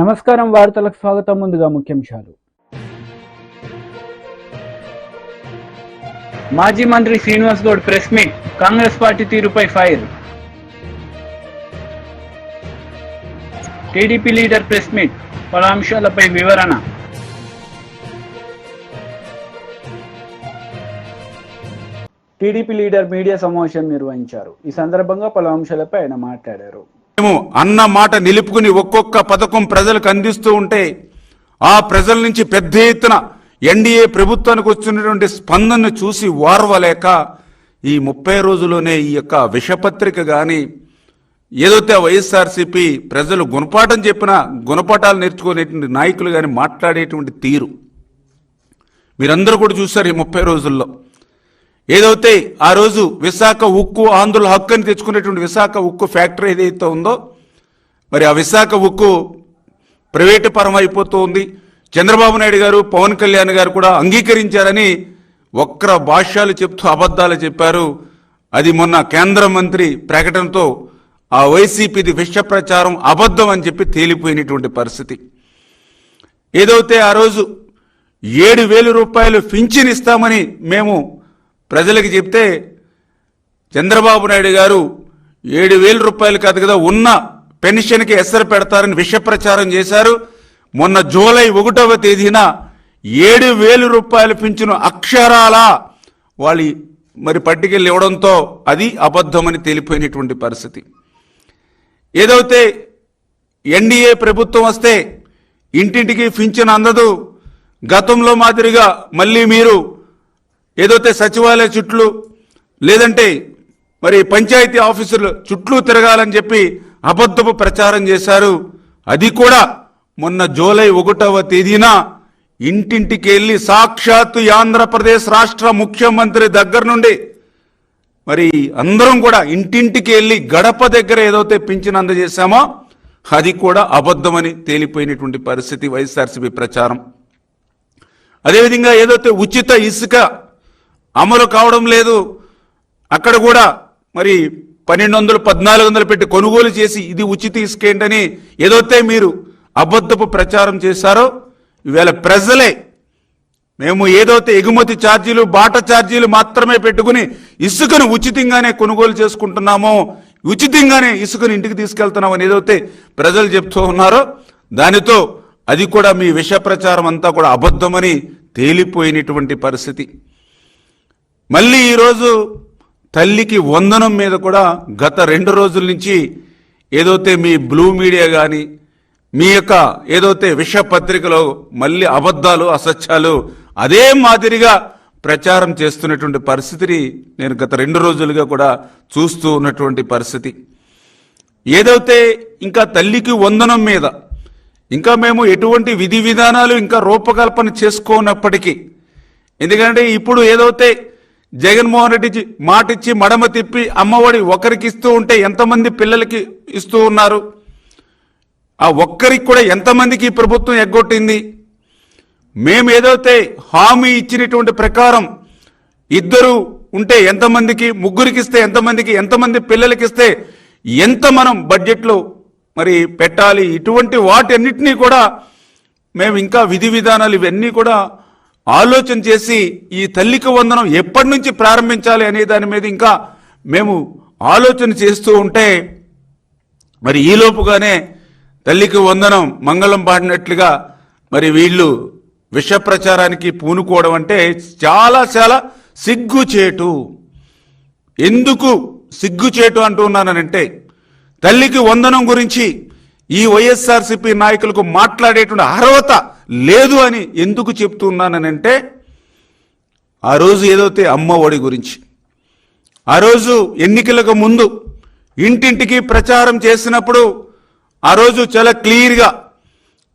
నమస్కారం వార్తలకు స్వాగతం. ముందుగా ముఖ్యాంశాలు. మాజీ మంత్రి Srinivas Goud press meet, Congress party తీరుపై fire. TDP leader press meet, పలు అంశాలపై వివరణ. టీడీపీ లీడర్ మీడియా సమావేశం నిర్వహించారు. ఈ సందర్భంగా పలు అంశాలపై ఆయన మాట్లాడారు. మేము అన్న మాట నిలుపుకుని ఒక్కొక్క పథకం ప్రజలకు అందిస్తూ ఉంటే ఆ ప్రజల నుంచి పెద్ద ఎత్తున ఎన్డీఏ ప్రభుత్వానికి వచ్చినటువంటి స్పందనను చూసి వారవలేక ఈ 30 రోజుల్లోనే ఈ యొక్క విషపత్రిక కానీ ఏదైతే వైఎస్ఆర్సీపీ ప్రజలు గుణపాఠం చెప్పినా గుణపాఠాలు నేర్చుకునేటువంటి నాయకులు కానీ మాట్లాడేటువంటి తీరు మీరందరూ కూడా చూశారు. ఈ 30 రోజుల్లో ఏదైతే ఆ రోజు విశాఖ ఉక్కు ఆంధ్రుల హక్కు అని తెచ్చుకునేటువంటి విశాఖ ఉక్కు ఫ్యాక్టరీ ఏదైతే ఉందో, మరి ఆ విశాఖ ఉక్కు ప్రైవేటు పరం అయిపోతూ ఉంది. చంద్రబాబు నాయుడు గారు, పవన్ కళ్యాణ్ గారు కూడా అంగీకరించారని వక్ర భాష్యాలు చెప్తూ అబద్ధాలు చెప్పారు. అది మొన్న కేంద్ర మంత్రి ప్రకటనతో ఆ వైసీపీది విష ప్రచారం అబద్ధం అని చెప్పి తేలిపోయినటువంటి పరిస్థితి. ఏదైతే ఆ రోజు 7,000 రూపాయలు పింఛన్ ఇస్తామని మేము ప్రజలకు చెప్తే చంద్రబాబు నాయుడు గారు 7,000 రూపాయలు కాదు కదా, ఉన్న పెన్షన్కి ఎసరు పెడతారని విష ప్రచారం చేశారు. మొన్న జూలై 1వ తేదీన 7,000 రూపాయలు పింఛను అక్షరాల వాళ్ళు మరి పట్టుకెళ్ళి ఇవ్వడంతో అది అబద్ధమని తేలిపోయినటువంటి పరిస్థితి. ఏదైతే ఎన్డీఏ ప్రభుత్వం వస్తే ఇంటింటికి పింఛను అందదు, గతంలో మాదిరిగా మళ్ళీ మీరు ఏదైతే సచివాలయ చుట్లు లేదంటే మరి పంచాయతీ ఆఫీసులు చుట్లు తిరగాలని చెప్పి అబద్ధపు ప్రచారం చేశారు. అది కూడా మొన్న జూలై 1వ తేదీన ఇంటింటికి వెళ్ళి సాక్షాత్తు ఆంధ్రప్రదేశ్ రాష్ట్ర ముఖ్యమంత్రి దగ్గర నుండి మరి అందరం కూడా ఇంటింటికి వెళ్ళి గడప దగ్గర ఏదైతే పింఛను అందజేశామో అది కూడా అబద్ధమని తేలిపోయినటువంటి పరిస్థితి వైఎస్ఆర్సీపీ ప్రచారం. అదేవిధంగా ఏదైతే ఉచిత ఇసుక అమలు కావడం లేదు, అక్కడ కూడా మరి 1,200, 1,400 పెట్టి కొనుగోలు చేసి ఇది ఉచిత ఇసుక ఏంటని ఏదైతే మీరు అబద్ధపు ప్రచారం చేశారో ఈవేళ ప్రజలే మేము ఏదైతే ఎగుమతి ఛార్జీలు బాట ఛార్జీలు మాత్రమే పెట్టుకుని ఇసుకను ఉచితంగానే కొనుగోలు చేసుకుంటున్నామో, ఉచితంగానే ఇసుకను ఇంటికి తీసుకెళ్తున్నామని ఏదైతే ప్రజలు చెప్తూ ఉన్నారో దానితో అది కూడా మీ విష ప్రచారం అంతా కూడా అబద్ధమని తేలిపోయినటువంటి పరిస్థితి. మళ్ళీ ఈరోజు తల్లికి వందనం మీద కూడా గత 2 రోజుల నుంచి ఏదైతే మీ బ్లూ మీడియా కానీ మీ యొక్క ఏదైతే విష పత్రికలో మళ్ళీ అబద్ధాలు అసత్యాలు అదే మాదిరిగా ప్రచారం చేస్తున్నటువంటి పరిస్థితిని నేను గత 2 రోజులుగా కూడా చూస్తూ ఉన్నటువంటి పరిస్థితి. ఏదైతే ఇంకా తల్లికి వందనం మీద ఇంకా మేము ఎటువంటి విధి విధానాలు ఇంకా రూపకల్పన చేసుకోనప్పటికీ, ఎందుకంటే ఇప్పుడు ఏదైతే జగన్మోహన్ రెడ్డి మాటిచ్చి మడమ తిప్పి అమ్మఒడి ఒకరికి ఇస్తూ ఉంటే ఎంతమంది పిల్లలకి ఇస్తూ ఉన్నారు, ఆ ఒక్కరికి కూడా ఎంతమందికి ఈ ప్రభుత్వం ఎగ్గొట్టింది. మేము ఏదైతే హామీ ఇచ్చినటువంటి ప్రకారం 2 ఉంటే ఎంతమందికి, 3కి ఇస్తే ఎంతమందికి, ఎంతమంది పిల్లలకి ఇస్తే ఎంత మనం బడ్జెట్లో మరి పెట్టాలి, ఇటువంటి వాటన్నిటినీ కూడా మేము ఇంకా విధి విధానాలు ఇవన్నీ కూడా ఆలోచన చేసి ఈ తల్లికి వందనం ఎప్పటి నుంచి ప్రారంభించాలి అనే దాని మీద ఇంకా మేము ఆలోచన చేస్తూ ఉంటే మరి ఈలోపుగానే తల్లికి వందనం మంగళం పాడినట్లుగా మరి వీళ్ళు విష ప్రచారానికి పూనుకోవడం అంటే చాలా చాలా సిగ్గుచేటు. ఎందుకు సిగ్గుచేటు అంటున్నానంటే తల్లికి వందనం గురించి ఈ వైఎస్ఆర్సీపీ నాయకులకు మాట్లాడేటువంటి అర్హత లేదు అని ఎందుకు చెప్తున్నానంటే ఆ రోజు ఏదైతే అమ్మ ఒడి గురించి ఆ రోజు ఎన్నికలకు ముందు ఇంటింటికి ప్రచారం చేసినప్పుడు ఆ రోజు చాలా క్లియర్గా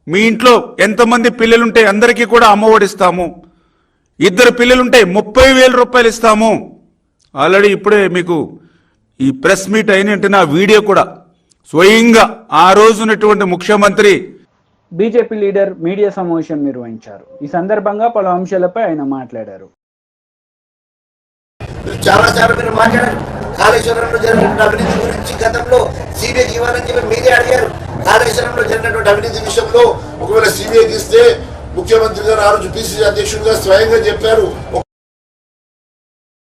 మీ ఇంట్లో ఎంతమంది పిల్లలుంటే అందరికీ కూడా అమ్మ ఒడి ఇస్తాము, 2 పిల్లలుంటే 30,000 రూపాయలు ఇస్తాము. ఆల్రెడీ ఇప్పుడే మీకు ఈ ప్రెస్ మీట్ అయిన వీడియో కూడా స్వయంగా ఆ రోజునటువంటి ముఖ్యమంత్రి బీజేపీ లీడర్ మీడియా సమావేశం నిర్వహించారు. ఈ సందర్భంగా పలు అంశాలపై ఆయన మాట్లాడారు. చాలా మీరు మాట్లాడారు. కాళేశ్వరంలో జరిగిన అవినీతి గురించి గతంలో సిబిఐ ఇవ్వాలని చెప్పి మీరే అడిగారు. కాళేశ్వరంలో జరిగినటువంటి అవినీతి విషయంలో ఒకవేళ సిబిఐకి ఇస్తే ముఖ్యమంత్రి గారు ఆ రోజు పిసిసి అధ్యక్షుడిగా స్వయంగా చెప్పారు,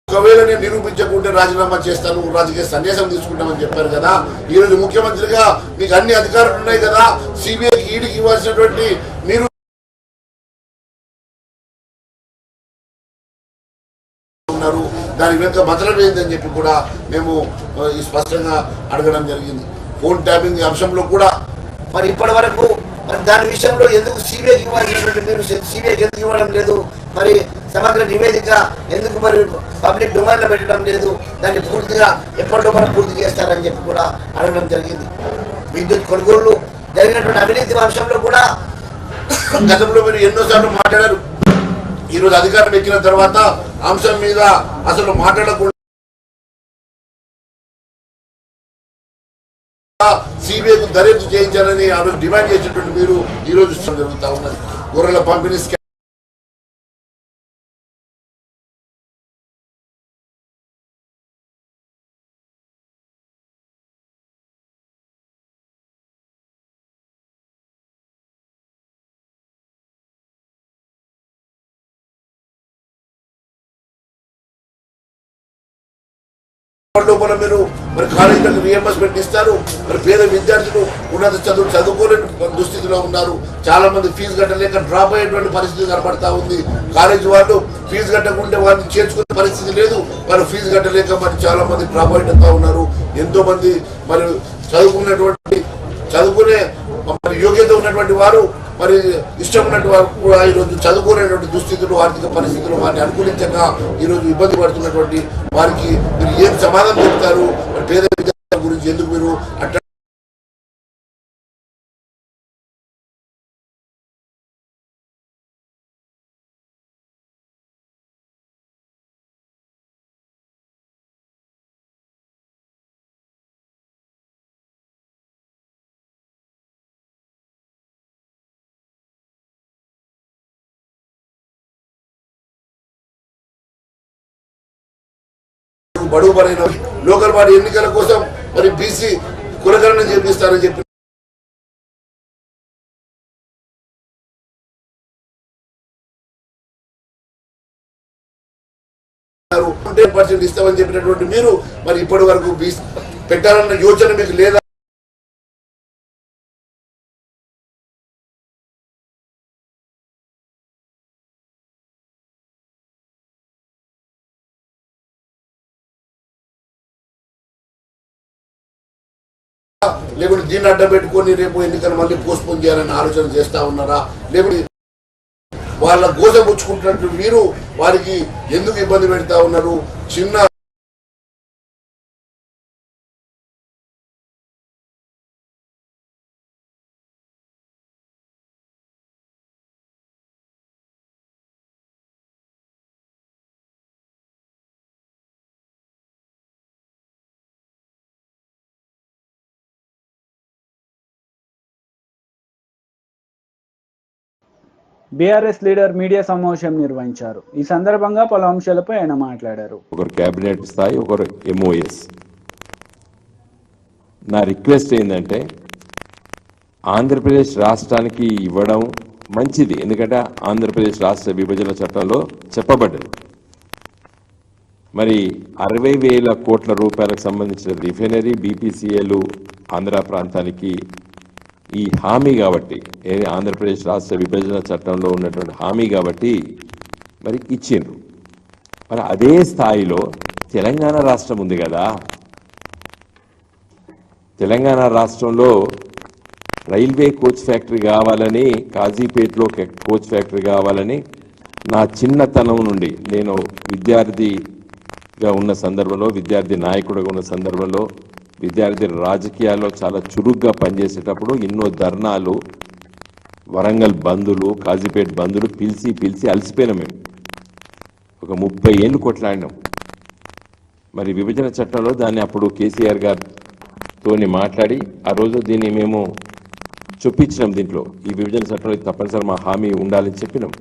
ఒకవేళ నేను నిరూపించకుంటే రాజీనామా చేస్తాను, రాజకీయ సన్యాసం తీసుకుంటామని చెప్పారు కదా. ఈ రోజు ముఖ్యమంత్రిగా మీకు అన్ని అధికారులు ఉన్నాయి కదా, సిబిఐకి ఈడీకి ఇవ్వాల్సినటువంటి మీరు ఉన్నారు, దాని వెనుక మతలం ఏందని చెప్పి కూడా మేము స్పష్టంగా అడగడం జరిగింది. ఫోన్ ట్యాపింగ్ అంశంలో కూడా మరి ఇప్పటి వరకు మరి దాని విషయంలో ఎందుకు సిబిఐకి ఇవ్వాల్సినటువంటి మీరు సిబిఐకి ఎందుకు ఇవ్వడం లేదు, మరి సమగ్ర నివేదిక ఎందుకు మరి పబ్లిక్ డొమైన్లో పెట్టడం లేదు, దాన్ని పూర్తిగా ఎప్పటిలో మనం పూర్తి చేస్తారని చెప్పి కూడా అడగడం జరిగింది. విద్యుత్ కొనుగోలు జరిగినటువంటి అవినీతి అంశంలో కూడా గతంలో మీరు ఎన్నోసార్లు మాట్లాడారు. ఈరోజు అధికారం ఎక్కిన తర్వాత అంశం మీద అసలు మాట్లాడకుండా సిబిఐకు దర్యాప్తు చేయించాలని ఆ రోజు డిమాండ్ చేసేటువంటి మీరు ఈ రోజు జరుగుతా ఉన్నది. గొర్రెల పంపిణీ లోపల మీరు మరి కాలేజీలకు రియంబర్స్మెంట్ ఇస్తారు, మరి పేద విద్యార్థులు ఉన్నత చదువుకోలేని దుస్థితిలో ఉన్నారు. చాలా మంది ఫీజు కట్టలేక డ్రాప్ అయ్యేటువంటి పరిస్థితి కనబడతా ఉంది. కాలేజీ వాళ్ళు ఫీజు కట్టకుంటే వారిని చేర్చుకునే పరిస్థితి లేదు, వారు ఫీజు కట్టలేక మరి చాలా మంది డ్రాప్ అవుతా ఉన్నారు. ఎంతో మంది మరి చదువుకునే మరి యోగ్యత ఉన్నటువంటి వారు మరి ఇష్టం ఉన్నటువంటి వారు కూడా ఈరోజు చదువుకునేటువంటి దుస్థితులు, ఆర్థిక పరిస్థితులు వారిని అనుకూలించక ఈరోజు ఇబ్బంది పడుతున్నటువంటి వారికి మీరు ఏం సమాధానం చెప్తారు? మరి పేద విద్యార్థుల గురించి ఎందుకు మీరు అట్లా బడుగు బలైన లోకల్ బాడీ ఎన్నికల కోసం మరి బీసీ కులగణన చేపిస్తారని చెప్పి ఇస్తామని చెప్పినటువంటి మీరు మరి ఇప్పటి వరకు బీసీ పెట్టాలన్న యోచన మీకు లేదా? లేకుంటే దీన్ని అడ్డం పెట్టుకొని రేపు ఎన్నికలు మళ్ళీ పోస్ట్పోన్ చేయాలని ఆలోచన చేస్తా ఉన్నారా? లేకుంటే వాళ్ళ గోజ పుచ్చుకుంటున్నట్టు మీరు వారికి ఎందుకు ఇబ్బంది పెడతా ఉన్నారు? చిన్న బీఆర్ఎస్ లీడర్ మీడియా సమావేశం నిర్వహించారు. ఈ సందర్భంగా పలు అంశాలపై ఆయన మాట్లాడారు. ఒకరు కేబినెట్ స్థాయి, ఒకరు ఎంఓఎస్. నా రిక్వెస్ట్ ఏంటంటే ఆంధ్రప్రదేశ్ రాష్ట్రానికి ఇవ్వడం మంచిది, ఎందుకంటే ఆంధ్రప్రదేశ్ రాష్ట్ర విభజన చట్టంలో చెప్పబడ్డది. మరి 60,000 కోట్ల రూపాయలకు సంబంధించిన రిఫైనరీ బీపీసీఎల్ ఆంధ్ర ప్రాంతానికి ఈ హామీ కాబట్టి, ఆంధ్రప్రదేశ్ రాష్ట్ర విభజన చట్టంలో ఉన్నటువంటి హామీ కాబట్టి మరి ఇచ్చిండ్రు. మరి అదే స్థాయిలో తెలంగాణ రాష్ట్రం ఉంది కదా, తెలంగాణ రాష్ట్రంలో రైల్వే కోచ్ ఫ్యాక్టరీ కావాలని, కాజీపేటలో కోచ్ ఫ్యాక్టరీ కావాలని నా చిన్నతనం నుండి నేను విద్యార్థిగా ఉన్న సందర్భంలో, విద్యార్థి నాయకుడిగా ఉన్న సందర్భంలో, విద్యార్థి రాజకీయాల్లో చాలా చురుగ్గా పనిచేసేటప్పుడు ఎన్నో ధర్నాలు, వరంగల్ బంధులు, కాజీపేట బంధులు పిలిచి అలసిపోయినాం. మేము ఒక 30 ఏళ్ళు కొట్లాడినాం. మరి విభజన చట్టంలో దాన్ని అప్పుడు కేసీఆర్ గారితో మాట్లాడి ఆ రోజు దీన్ని మేము చొప్పించినాం. దీంట్లో ఈ విభజన చట్టంలో తప్పనిసరి మా హామీ ఉండాలని చెప్పినాం.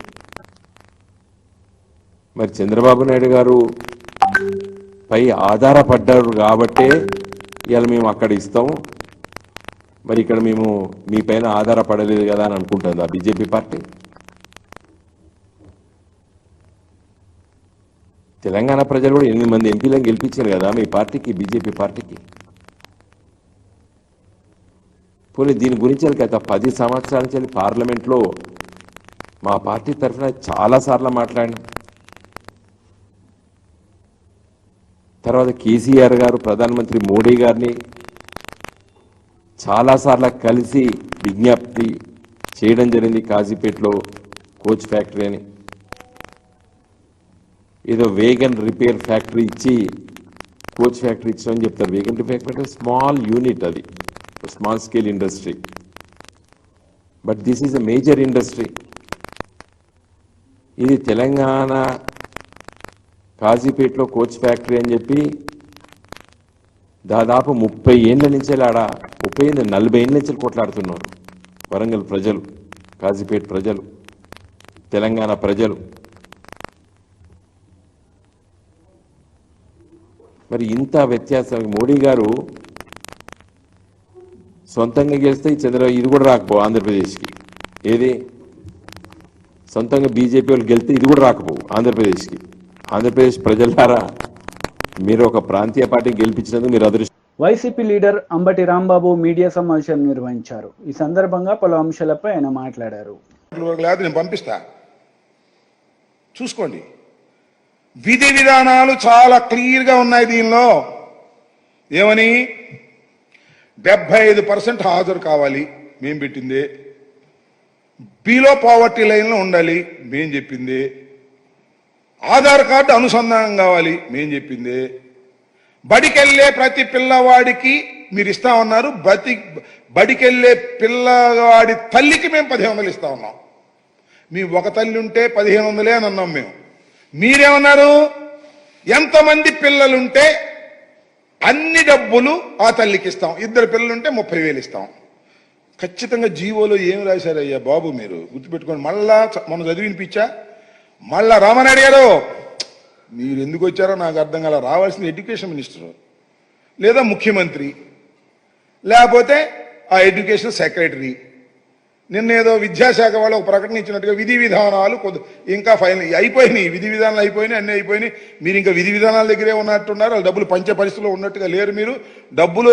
మరి చంద్రబాబు నాయుడు గారు పై ఆధారపడ్డారు కాబట్టే ఇవాళ మేము అక్కడ ఇస్తాము, మరి ఇక్కడ మేము మీ పైన ఆధారపడలేదు కదా అని అనుకుంటుందా బీజేపీ పార్టీ? తెలంగాణ ప్రజలు కూడా 8 మంది ఎంపీలను గెలిపించారు కదా మీ పార్టీకి, బీజేపీ పార్టీకి. పోనీ దీని గురించి గత 10 సంవత్సరాల నుంచి పార్లమెంట్లో మా పార్టీ తరఫున చాలాసార్లు మాట్లాడినాం. తర్వాత కేసీఆర్ గారు ప్రధానమంత్రి మోడీ గారిని చాలాసార్లు కలిసి విజ్ఞప్తి చేయడం జరిగింది. కాజీపేటలో కోచ్ ఫ్యాక్టరీ అని ఏదో వేగన్ రిపేర్ ఫ్యాక్టరీ ఇచ్చి కోచ్ ఫ్యాక్టరీ ఇచ్చామని చెప్తారు. Wagon repair factory small unit, అది small scale industry, but this is a major industry. ఇది తెలంగాణ కాజీపేటలో కోచ్ ఫ్యాక్టరీ అని చెప్పి దాదాపు 30 ఏళ్ళ నుంచి ఆడ 40 ఏళ్ళ నుంచి కొట్లాడుతున్నారు వరంగల్ ప్రజలు, కాజీపేట ప్రజలు, తెలంగాణ ప్రజలు. మరి ఇంత వ్యత్యాసం మోడీ గారు సొంతంగా గెలిస్తే ఇది కూడా రాకపో ఆంధ్రప్రదేశ్కి. ఏది సొంతంగా బీజేపీ వాళ్ళు గెలిస్తే ఇది కూడా రాకపోవు ఆంధ్రప్రదేశ్కి. ఆంధ్రప్రదేశ్ ప్రజలారా, మీరు ఒక ప్రాంతీయ పార్టీని గెలిపించినందుకు మీరు అదృష్టం. YCP leader Ambati Rambabu media సమావేశం నిర్వహించారు. ఈ సందర్భంగా పలు అంశాలపై ఆయన మాట్లాడారు. నేను పంపిస్తా, చూసుకోండి. విధి విధానాలు చాలా క్లియర్గా ఉన్నాయి దీనిలో. ఏమని 75% హాజరు కావాలి మేం పెట్టింది, బిలో పావర్టీ లైన్లో ఉండాలి మేం చెప్పింది, ఆధార్ కార్డు అనుసంధానం కావాలి మేం చెప్పింది, బడికెళ్ళే ప్రతి పిల్లవాడికి మీరు ఇస్తా ఉన్నారు, బడికెళ్ళే పిల్లవాడి తల్లికి మేము 1500 ఇస్తా ఉన్నాం. మీ ఒక తల్లి ఉంటే 1500 అని అన్నాం మేము. మీరేమన్నారు, ఎంతమంది పిల్లలుంటే అన్ని డబ్బులు ఆ తల్లికి ఇస్తాం, 2 పిల్లలుంటే 30,000 ఇస్తాం. ఖచ్చితంగా జీవోలో ఏం రాశారయ్యా బాబు, మీరు గుర్తుపెట్టుకోండి. మళ్ళా మనం చదివినిపించా, మళ్ళా రామనాయుడు గారు మీరు ఎందుకు వచ్చారో నాకు అర్థం కాల. రావాల్సిన ఎడ్యుకేషన్ మినిస్టర్ లేదా ముఖ్యమంత్రి లేకపోతే ఆ ఎడ్యుకేషన్ సెక్రటరీ. నిన్నేదో విద్యాశాఖ వాళ్ళు ఒక ప్రకటన ఇచ్చినట్టుగా విధి విధానాలు ఇంకా ఫైనల్ అయిపోయినాయి, విధి విధానాలు అయిపోయినాయి, అన్నీ అయిపోయినాయి. మీరు ఇంకా విధి విధానాల దగ్గరే ఉన్నట్టున్నారు. వాళ్ళు డబ్బులు పంచే పరిస్థితిలో ఉన్నట్టుగా లేరు. మీరు డబ్బులు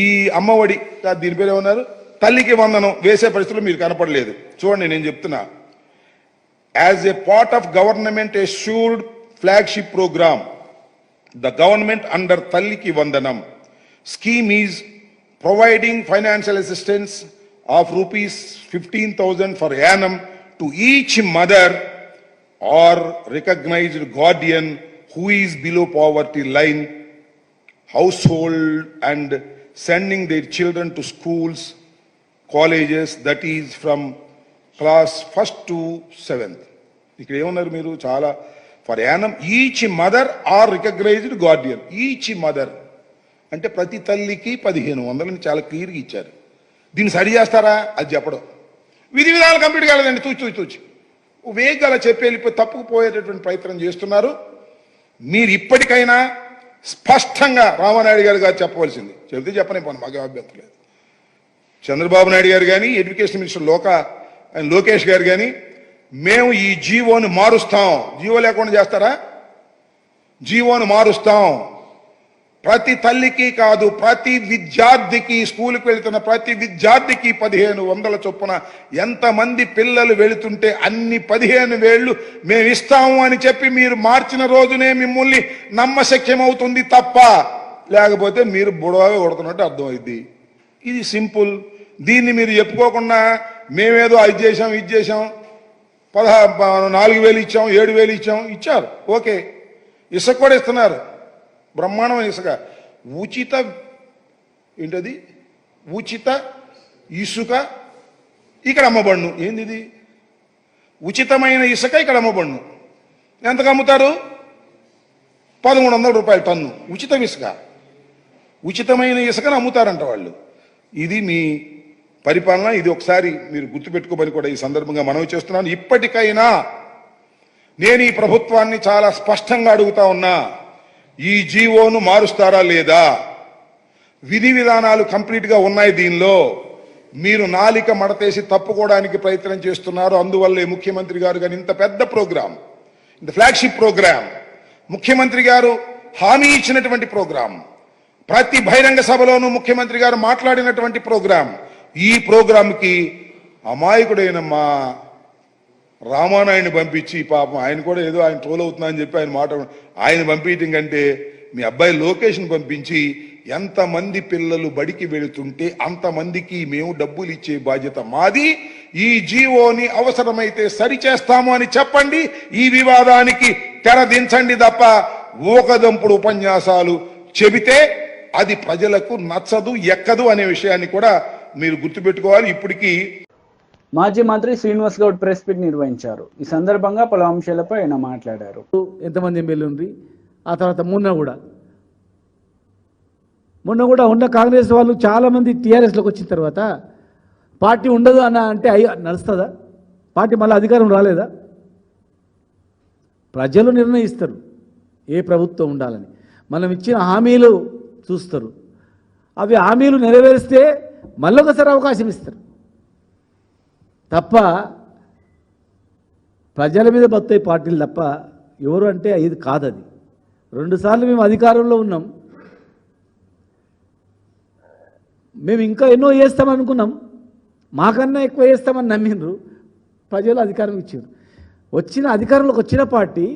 ఈ అమ్మఒడి దీని పేరు ఏమన్నారు, తల్లికి వందనం వేసే పరిస్థితుల్లో మీరు కనపడలేదు. చూడండి నేను చెప్తున్నా. As a part of government assured flagship program, the government under Talliki Vandanam scheme is providing financial assistance of rupees 15,000 for annum to each mother or recognized guardian who is below poverty line household and sending their children to schools, colleges, that is from class 1st to 7th. ఇక్కడ ఏమన్నారు మీరు, చాలా per annum each mother or recognised guardian. Each mother అంటే ప్రతి తల్లికి 1500 చాలా క్లియర్గా ఇచ్చారు. దీన్ని సరి చేస్తారా అది చెప్పడం. విధి విధానాలు కంప్లీట్ కాలేదండి, తూచి వేగంగా అలా చెప్పి వెళ్ళిపోయి తప్పుకుపోయేటటువంటి ప్రయత్నం చేస్తున్నారు. మీరు ఇప్పటికైనా స్పష్టంగా రామానాయుడు గారు చెప్పవలసింది చెబితే చెప్పని పని మాకు అభ్యంతరం లేదు. చంద్రబాబు నాయుడు గారు కానీ, ఎడ్యుకేషన్ మినిస్టర్ లోకేష్ గారు కానీ, మేము ఈ జీవోను మారుస్తాం. జీవో లేకుండా చేస్తారా? జీవోను మారుస్తాం. ప్రతి తల్లికి కాదు, ప్రతి విద్యార్థికి, స్కూల్కి వెళుతున్న ప్రతి విద్యార్థికి 1500 చొప్పున ఎంతమంది పిల్లలు వెళుతుంటే అన్ని 15,000 మేము ఇస్తాము అని చెప్పి మీరు మార్చిన రోజునే మిమ్మల్ని నమ్మశక్యమవుతుంది తప్ప, లేకపోతే మీరు బుడవగా కొడుతున్నట్టు అర్థమైంది. ఇది సింపుల్. దీన్ని మీరు చెప్పుకోకుండా మేమేదో అది చేసాం ఇది చేసాం, 4,000 ఇచ్చాం, 7,000 ఇచ్చాం, ఇచ్చారు ఓకే. ఇసుక కూడా ఇస్తున్నారు, బ్రహ్మాండమైన ఇసుక. ఉచిత ఏంటది, ఉచిత ఇసుక ఇక్కడ అమ్మబడును. ఏంది ఇది, ఉచితమైన ఇసుక ఇక్కడ అమ్మబడును. ఎంతకు అమ్ముతారు? 1,300 రూపాయలు టన్ను ఉచిత ఇసుక. ఉచితమైన ఇసుకను అమ్ముతారంట వాళ్ళు. ఇది మీ పరిపాలన. ఇది ఒకసారి మీరు గుర్తుపెట్టుకోమని కూడా ఈ సందర్భంగా మనవి చేస్తున్నాను. ఇప్పటికైనా నేను ఈ ప్రభుత్వాన్ని చాలా స్పష్టంగా అడుగుతా ఉన్నా, ఈ జీవోను మారుస్తారా లేదా? విధి విధానాలు కంప్లీట్గా ఉన్నాయి దీనిలో. మీరు నాలిక మడతేసి తప్పుకోవడానికి ప్రయత్నం చేస్తున్నారు. అందువల్లే ముఖ్యమంత్రి గారు కానీ ఇంత పెద్ద ప్రోగ్రాం, ఇంత ఫ్లాగ్షిప్ ప్రోగ్రాం, ముఖ్యమంత్రి గారు హామీ ఇచ్చినటువంటి ప్రోగ్రాం, ప్రతి బహిరంగ సభలోనూ ముఖ్యమంత్రి గారు మాట్లాడినటువంటి ప్రోగ్రాం, ఈ ప్రోగ్రాంకి అమాయకుడైన మా రామానాయుడిని పంపించి, పాపం ఆయన కూడా ఏదో ఆయన ట్రోల్ అవుతున్నా అని చెప్పి ఆయన పంపించడం కంటే మీ అబ్బాయి లోకేష్ని పంపించి ఎంతమంది పిల్లలు బడికి వెళుతుంటే అంతమందికి మేము డబ్బులు ఇచ్చే బాధ్యత మాది, ఈ జీవోని అవసరమైతే సరిచేస్తాము అని చెప్పండి. ఈ వివాదానికి తెరదించండి తప్ప ఊకదంపుడు ఉపన్యాసాలు చెబితే అది ప్రజలకు నచ్చదు, ఎక్కదు అనే విషయాన్ని కూడా మీరు గుర్తుపెట్టుకోవాలి. ఇప్పటికీ మాజీ మంత్రి శ్రీనివాస్ గౌడ్ ప్రెస్ మీట్ నిర్వహించారు. ఈ సందర్భంగా పలు అంశాలపై ఆయన మాట్లాడారు. ఎంతమంది ఎమ్మెల్యేలు ఉంది, ఆ తర్వాత మొన్న కూడా ఉన్న కాంగ్రెస్ వాళ్ళు చాలామంది టీఆర్ఎస్లోకి వచ్చిన తర్వాత పార్టీ ఉండదు అంటే నడుస్తుందా? పార్టీ మళ్ళీ అధికారం రాలేదా? ప్రజలు నిర్ణయిస్తారు ఏ ప్రభుత్వం ఉండాలని. మనం ఇచ్చిన హామీలు చూస్తారు, అవి హామీలు నెరవేరిస్తే మళ్ళొకసారి అవకాశం ఇస్తారు తప్ప ప్రజల మీద బతాయి పార్టీలు తప్ప ఎవరు అంటే ఇది కాదు. అది 2 సార్లు మేము అధికారంలో ఉన్నాం, మేము ఇంకా ఎన్నో చేస్తామనుకున్నాం, మాకన్నా ఎక్కువ చేస్తామని నమ్మిండ్రు, ప్రజలు అధికారం ఇచ్చారు. అధికారంలోకి వచ్చిన పార్టీ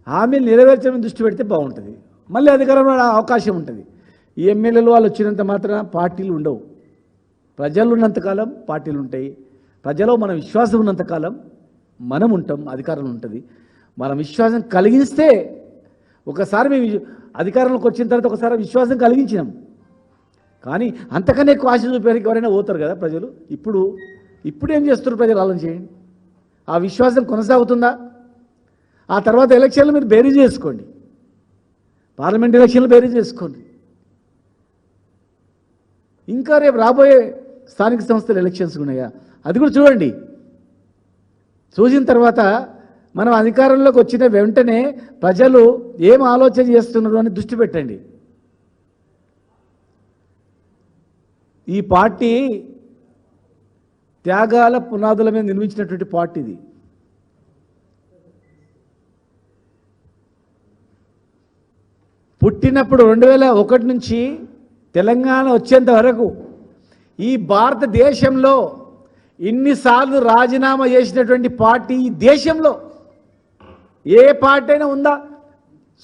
హామీలు నెరవేర్చడం దృష్టి పెడితే బాగుంటుంది, మళ్ళీ అధికారంలో అవకాశం ఉంటుంది. ఈ ఎమ్మెల్యేలు వాళ్ళు వచ్చినంత మాత్రాన పార్టీలు ఉండవు. ప్రజలు ఉన్నంతకాలం పార్టీలు ఉంటాయి, ప్రజలో మన విశ్వాసం ఉన్నంతకాలం మనం ఉంటాం, అధికారం ఉంటుంది. మన విశ్వాసం కలిగిస్తే ఒకసారి మేము అధికారంలోకి వచ్చిన తర్వాత ఒకసారి విశ్వాసం కలిగించినాం, కానీ అంతకన్నా ఎక్కువ ఆశ చూపేరికి ఎవరైనా పోతారు కదా ప్రజలు. ఇప్పుడు ఏం చేస్తున్నారు ప్రజలు ఆలోచన చేయండి. ఆ విశ్వాసం కొనసాగుతుందా? ఆ తర్వాత ఎలక్షన్లు మీరు బేరీ చేసుకోండి, పార్లమెంట్ ఎలక్షన్లు బేరీ చేసుకోండి. ఇంకా రేపు రాబోయే స్థానిక సంస్థల ఎలక్షన్స్ ఉన్నాయా, అది కూడా చూడండి. చూసిన తర్వాత మనం అధికారంలోకి వచ్చిన వెంటనే ప్రజలు ఏం ఆలోచన చేస్తున్నారు అని దృష్టి పెట్టండి. ఈ పార్టీ త్యాగాల పునాదుల మీద నిర్మించినటువంటి పార్టీ ఇది. పుట్టినప్పుడు 2001 నుంచి తెలంగాణ వచ్చేంత వరకు ఈ భారతదేశంలో ఇన్నిసార్లు రాజీనామా చేసినటువంటి పార్టీ ఈ దేశంలో ఏ పార్టీ అయినా ఉందా?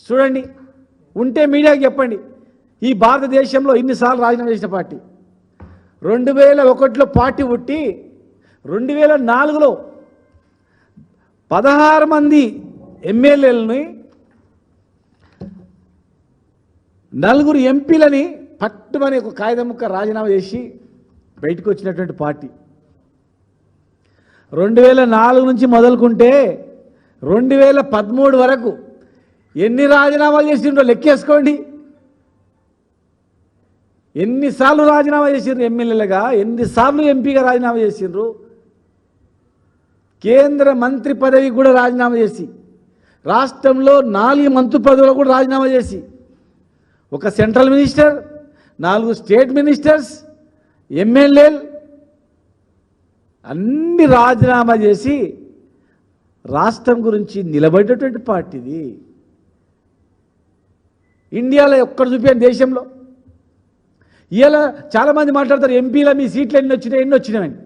చూడండి, ఉంటే మీడియాకి చెప్పండి. ఈ భారతదేశంలో ఇన్నిసార్లు రాజీనామా చేసిన పార్టీ 2001లో పార్టీ పుట్టి 2004లో 16 మంది ఎమ్మెల్యేలని 4 ఎంపీలని పట్టుమని ఒక కాగితం ముక్క రాజీనామా చేసి బయటకు వచ్చినటువంటి పార్టీ. 2004 నుంచి మొదలుకుంటే 2013 వరకు ఎన్ని రాజీనామాలు చేసిండ్రో లెక్కేసుకోండి. ఎన్నిసార్లు రాజీనామా చేసిండ్రు ఎమ్మెల్యేలుగా, ఎన్నిసార్లు ఎంపీగా రాజీనామా చేసిండ్రు, కేంద్ర మంత్రి పదవి కూడా రాజీనామా చేసి, రాష్ట్రంలో 4 మంత్రి పదవులు కూడా రాజీనామా చేసి, ఒక సెంట్రల్ మినిస్టర్, 4 స్టేట్ మినిస్టర్స్, ఎమ్మెల్యేలు అన్ని రాజీనామా చేసి రాష్ట్రం గురించి నిలబడేటువంటి పార్టీది. ఇండియాలో ఎక్కడ చూపాను దేశంలో. ఇలా చాలామంది మాట్లాడతారు ఎంపీల మీ సీట్లు ఎన్ని వచ్చినాయని.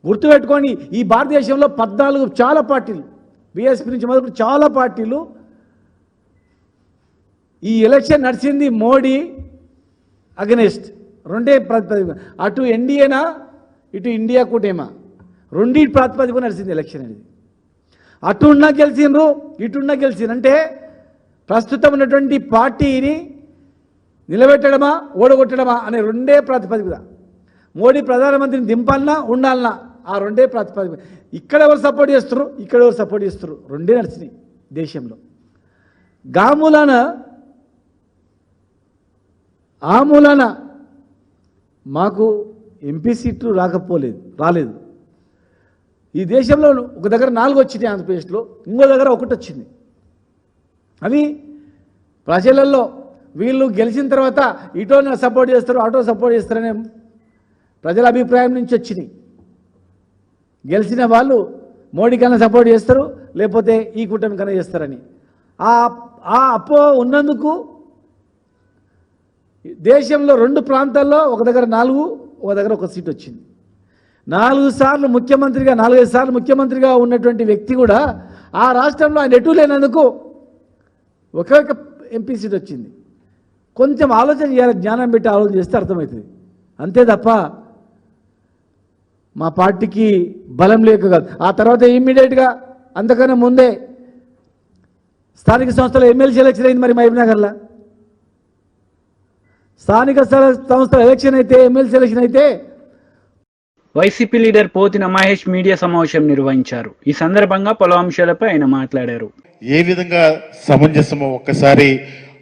గుర్తుపెట్టుకొని ఈ భారతదేశంలో 14 చాలా పార్టీలు, బీఎస్పీ నుంచి మొదలు చాలా పార్టీలు. ఈ ఎలక్షన్ నడిచింది మోడీ అగెనెస్ట్, 2 ప్రాతిపదిక, అటు ఎన్డీఏనా ఇటు ఇండియా కూటేమా, 2 ప్రాతిపదిక నడిచింది ఎలక్షన్ అనేది. అటు ఉన్నా గెలిచిండ్రు, ఇటున్నా గెలిచిండ్రు. అంటే ప్రస్తుతం ఉన్నటువంటి పార్టీని నిలబెట్టడమా ఓడగొట్టడమా అనే 2 ప్రాతిపదిక. మోడీ ప్రధానమంత్రిని దింపాలన్నా ఉండాలన్నా ఆ 2 ప్రాతిపదిక. ఇక్కడ ఎవరు సపోర్ట్ చేస్తారు, ఇక్కడ ఎవరు సపోర్ట్ చేస్తారు, 2 నడిచినాయి దేశంలో. ఆ మూలాన మాకు ఎంపీ సీట్లు రాలేదు. ఈ దేశంలో ఒక దగ్గర 4 వచ్చినాయి ఆంధ్రప్రదేశ్లో, ఇంకో దగ్గర 1 వచ్చింది. అవి ప్రజలలో వీళ్ళు గెలిచిన తర్వాత ఇటో సపోర్ట్ చేస్తారు, అటో సపోర్ట్ చేస్తారనే ప్రజల అభిప్రాయం నుంచి వచ్చినాయి. గెలిచిన వాళ్ళు మోడీ కన్నా సపోర్ట్ చేస్తారు, లేకపోతే ఈ కూటమి కన్నా చేస్తారని. ఆ అప్పో ఉన్నందుకు దేశంలో 2 ప్రాంతాల్లో ఒక దగ్గర 4, ఒక దగ్గర 1 సీట్ వచ్చింది. 4 సార్లు ముఖ్యమంత్రిగా 4-5 సార్లు ముఖ్యమంత్రిగా ఉన్నటువంటి వ్యక్తి కూడా ఆ రాష్ట్రంలో ఆయన ఎటు లేనందుకు ఒకే ఒక ఎంపీ సీట్ వచ్చింది. కొంచెం ఆలోచన చేయాలి, జ్ఞానం పెట్టి ఆలోచన చేస్తే అర్థమవుతుంది. అంతే తప్ప మా పార్టీకి బలం లేక కాదు. ఆ తర్వాత ఇమ్మీడియట్గా అంతకన్నా ముందే స్థానిక సంస్థల ఎమ్మెల్సీ ఎలక్షన్ అయింది. మరి మహబూబ్నగర్లో స్థానిక సంస్థల ఎలక్షన్ అయితే, ఎమ్మెల్సీ ఎలక్షన్ అయితే YCP leader Pothina Mahesh media సమావేశం నిర్వహించారు. ఈ సందర్భంగా పలు అంశాలపై ఆయన మాట్లాడారు. ఏ విధంగా సమంజసమో ఒక్కసారి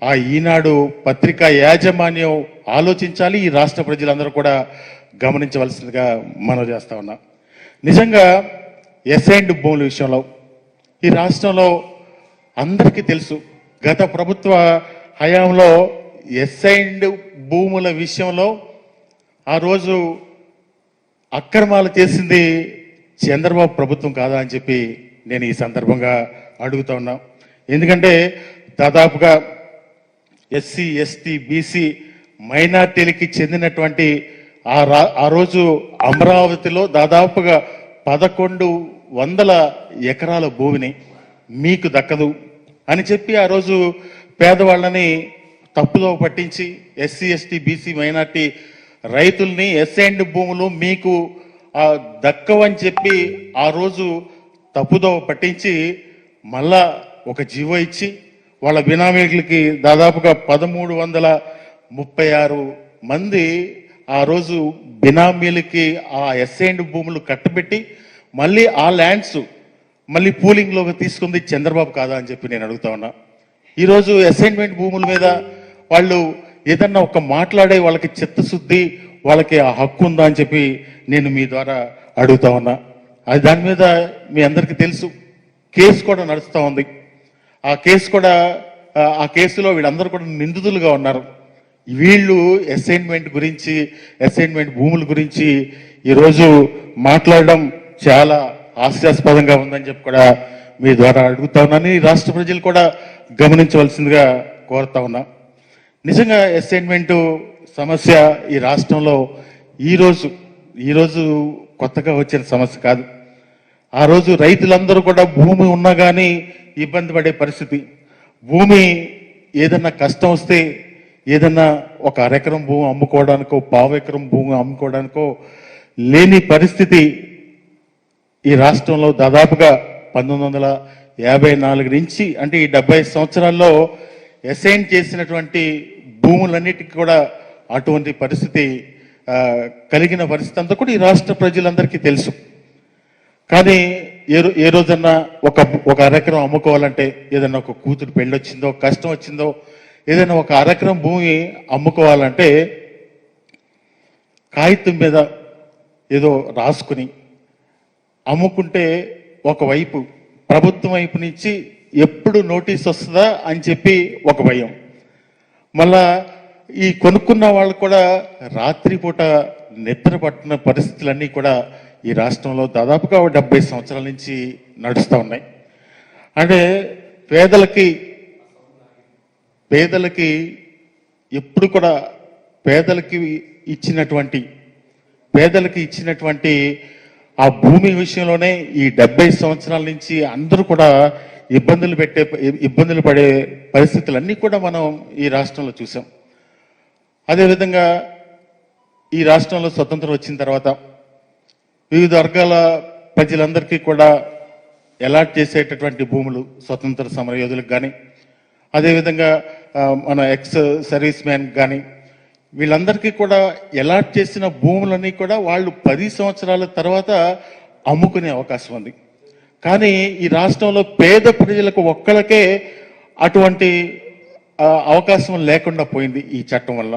ఆ ఈనాడు పత్రికా యాజమాన్యం ఆలోచించాలి. ఈ రాష్ట్ర ప్రజలందరూ కూడా గమనించవలసిందిగా మనం చేస్తా ఉన్నాం. నిజంగా ఎస్ఐండ్ భూముల విషయంలో ఈ రాష్ట్రంలో అందరికీ తెలుసు, గత ప్రభుత్వ హయాంలో ఎస్ఐండ్ భూముల విషయంలో ఆ రోజు అక్రమాలు చేసింది చంద్రబాబు ప్రభుత్వం కాదా అని చెప్పి నేను ఈ సందర్భంగా అడుగుతా ఉన్నా. ఎందుకంటే దాదాపుగా ఎస్సీ, ఎస్టీ, బీసీ మైనార్టీలకి చెందినటువంటి ఆ రోజు అమరావతిలో దాదాపుగా 1100 ఎకరాల భూమిని మీకు దక్కదు అని చెప్పి ఆ రోజు పేదవాళ్ళని తప్పుదో పట్టించి ఎస్సీ, ఎస్టీ, బీసీ మైనార్టీ రైతుల్ని ఎస్ఐండ్ భూములు మీకు దక్కవని చెప్పి ఆ రోజు తప్పుదో పట్టించి మళ్ళా ఒక జీవో ఇచ్చి వాళ్ళ బినామీలకి దాదాపుగా 1336 మంది ఆ రోజు బినామీలకి ఆ ఎస్ఐండ్ భూములు కట్టబెట్టి మళ్ళీ ఆ ల్యాండ్స్ మళ్ళీ పూలింగ్లోకి తీసుకుంది చంద్రబాబు కాదా అని చెప్పి నేను అడుగుతా ఉన్నా. ఈరోజు అసైన్మెంట్ భూముల మీద వాళ్ళు ఏదన్నా ఒక మాట్లాడే వాళ్ళకి చిత్తశుద్ధి, వాళ్ళకి ఆ హక్కు ఉందా అని చెప్పి నేను మీ ద్వారా అడుగుతా ఉన్నా. అది దాని మీద మీ అందరికీ తెలుసు, కేసు కూడా నడుస్తూ ఉంది. ఆ కేసులో వీళ్ళందరూ కూడా నిందితులుగా ఉన్నారు. వీళ్ళు అసైన్మెంట్ గురించి, అసైన్మెంట్ భూముల గురించి ఈరోజు మాట్లాడడం చాలా హాస్యాస్పదంగా ఉందని చెప్పి కూడా మీ ద్వారా అడుగుతా ఉన్నాను. ఈ రాష్ట్ర ప్రజలు కూడా గమనించవలసిందిగా కోరుతా ఉన్నా. నిజంగా అసైన్మెంట్ సమస్య ఈ రాష్ట్రంలో ఈరోజు కొత్తగా వచ్చిన సమస్య కాదు. ఆ రోజు రైతులందరూ కూడా భూమి ఉన్నా కానీ ఇబ్బంది పడే పరిస్థితి. భూమి ఏదన్నా కష్టం వస్తే ఏదన్నా ఒక అరెకరం భూమి అమ్ముకోవడానికో, పావు ఎకరం భూమి అమ్ముకోవడానికో లేని పరిస్థితి ఈ రాష్ట్రంలో దాదాపుగా 1954 నుంచి, అంటే ఈ 70 సంవత్సరాల్లో అసైన్ చేసినటువంటి భూములన్నిటికీ కూడా అటువంటి పరిస్థితి కలిగిన పరిస్థితి అంతా కూడా ఈ రాష్ట్ర ప్రజలందరికీ తెలుసు. కానీ ఏ రోజన్నా ఒక అరెకరం అమ్ముకోవాలంటే, ఏదన్నా ఒక కూతురు పెళ్ళొచ్చిందో, కష్టం వచ్చిందో, ఏదైనా ఒక అరెకరం భూమి అమ్ముకోవాలంటే కాగితం మీద ఏదో రాసుకుని అమ్ముకుంటే ఒకవైపు ప్రభుత్వం వైపు నుంచి ఎప్పుడు నోటీస్ వస్తుందా అని చెప్పి ఒక భయం. మళ్ళా ఈ కొనుక్కున్న వాళ్ళు కూడా రాత్రిపూట నిద్ర పట్టిన పరిస్థితులన్నీ కూడా ఈ రాష్ట్రంలో దాదాపుగా 70 సంవత్సరాల నుంచి నడుస్తూ ఉన్నాయి. అంటే పేదలకి ఎప్పుడు కూడా పేదలకి ఇచ్చినటువంటి ఆ భూమి విషయంలోనే ఈ 70 సంవత్సరాల నుంచి అందరూ కూడా ఇబ్బందులు పడే పరిస్థితులన్నీ కూడా మనం ఈ రాష్ట్రంలో చూసాం. అదేవిధంగా ఈ రాష్ట్రంలో స్వతంత్రం వచ్చిన తర్వాత వివిధ వర్గాల ప్రజలందరికీ కూడా అలాట్ చేసేటటువంటి భూములు స్వతంత్ర సమర యోధులకు కానీ, అదేవిధంగా మన ఎక్స్ సర్వీస్ మ్యాన్ కానీ, వీళ్ళందరికీ కూడా అలాట్ చేసిన భూములన్నీ కూడా వాళ్ళు 10 సంవత్సరాల తర్వాత అమ్ముకునే అవకాశం ఉంది. కానీ ఈ రాష్ట్రంలో పేద ప్రజలకు ఒక్కళ్ళకే అటువంటి అవకాశం లేకుండా పోయింది ఈ చట్టం వల్ల.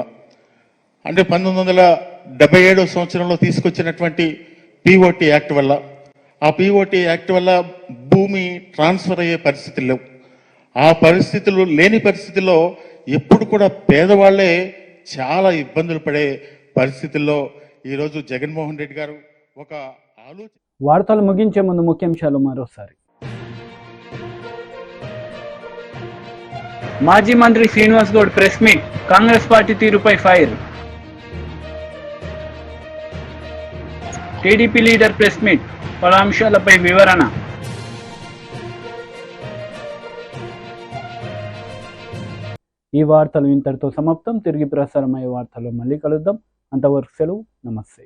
అంటే 1977 సంవత్సరంలో తీసుకొచ్చినటువంటి పిఓటి యాక్ట్ వల్ల, ఆ పిఓటి యాక్ట్ వల్ల భూమి ట్రాన్స్ఫర్ అయ్యే పరిస్థితులు లేవు. ఆ పరిస్థితులు లేని పరిస్థితుల్లో ఎప్పుడు కూడా పేదవాళ్లే చాలా ఇబ్బందులు పడే పరిస్థితుల్లో ఈరోజు జగన్మోహన్ రెడ్డి గారు ఒక ఆలోచన. వార్తలు ముగించే ముందు ముఖ్యాంశాలు మరోసారి. మాజీ మంత్రి Srinivas Goud press meet, Congress party తీరుపై fire. TDP leader press meet, పలు అంశాలపై వివరణ. ఈ వార్తలు ఇంతటితో సమాప్తం. తిరిగి ప్రసారమయ్యే వార్తల్లో మళ్ళీ కలుద్దాం. అంతవరకు సెలవు. నమస్తే.